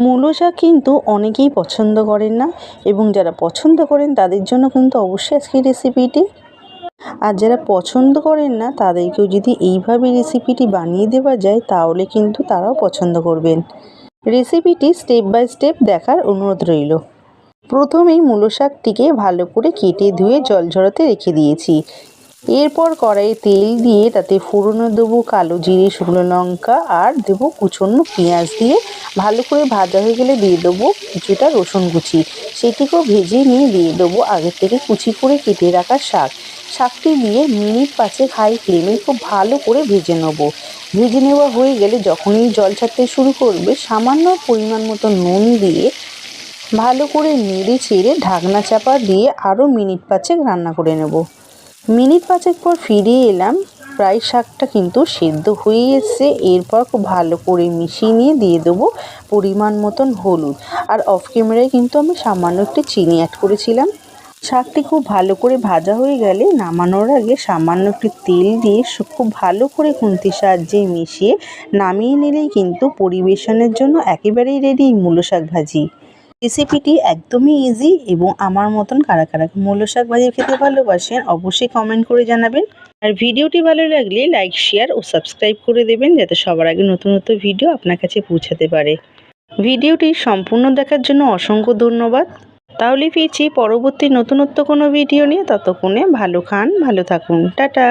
মূলো শাক কিন্তু অনেকেই পছন্দ করেন না, এবং যারা পছন্দ করেন তাদের জন্য কিন্তু অবশ্যই আজকের রেসিপিটি। আর যারা পছন্দ করেন না তাদেরকেও যদি এইভাবে রেসিপিটি বানিয়ে দেওয়া যায় তাহলে কিন্তু তারাও পছন্দ করবেন। রেসিপিটি স্টেপ বাই স্টেপ দেখার অনুরোধ রইল। প্রথমেই মূলো শাকটিকে ভালো করে কেটে ধুয়ে জল ঝরাতে রেখে দিয়েছি। এরপর কড়াইয়ে তেল দিয়ে তাতে ফোড়নে দেবো কালো জিরে, শুকনো লঙ্কা আর দেবো কুচনো পেঁয়াজ দিয়ে ভালো করে ভাজা হয়ে গেলে দিয়ে দেবো কিছুটা রসুন কুচি। সেটিকেও ভেজে নিয়ে দিয়ে দেবো আগে থেকে কুচি করে কেটে রাখা শাকটি দিয়ে মিনিট 5 হাই ফ্লেমে খুব ভালো করে ভেজে নেব। ভেজে নেওয়া হয়ে গেলে যখনই জল ছাড়তে শুরু করবে সামান্য পরিমাণ মতো নুন দিয়ে ভালো করে নেড়ে চেড়ে ঢাকনা চাপা দিয়ে আরও মিনিট 5 রান্না করে নেব। মিনিট 5 পর ফিরে এলাম, প্রায় শাকটা কিন্তু সেদ্ধ হয়ে এসছে। এরপর খুব ভালো করে মিশিয়ে নিয়ে দিয়ে দেবো পরিমাণ মতন হলুদ, আর অফ ক্যামেরায় কিন্তু আমি সামান্য একটু চিনি অ্যাড করেছিলাম। শাকটি খুব ভালো করে ভাজা হয়ে গেলে নামানোর আগে সামান্য একটু তেল দিয়ে খুব ভালো করে খুন্তির সাহায্যে মিশিয়ে নামিয়ে নিলেই কিন্তু পরিবেশনের জন্য একেবারেই রেডি মূলো শাক ভাজি। রেসিপিটি একদমই ইজি, এবং আমার মতন কারা কারা মূলো শাক ভাজি খেতে ভালোবাসেন অবশ্যই কমেন্ট করে জানাবেন। আর ভিডিওটি ভালো লাগলে লাইক, শেয়ার ও সাবস্ক্রাইব করে দেবেন যাতে সবার আগে নতুন নতুন ভিডিও আপনার কাছে পৌঁছাতে পারে। ভিডিওটি সম্পূর্ণ দেখার জন্য অসংখ্য ধন্যবাদ। তাহলে ফিরছি পরবর্তী নতুনত্ব কোনো ভিডিও নিয়ে। ততক্ষণে ভালো খান, ভালো থাকুন, টাটা।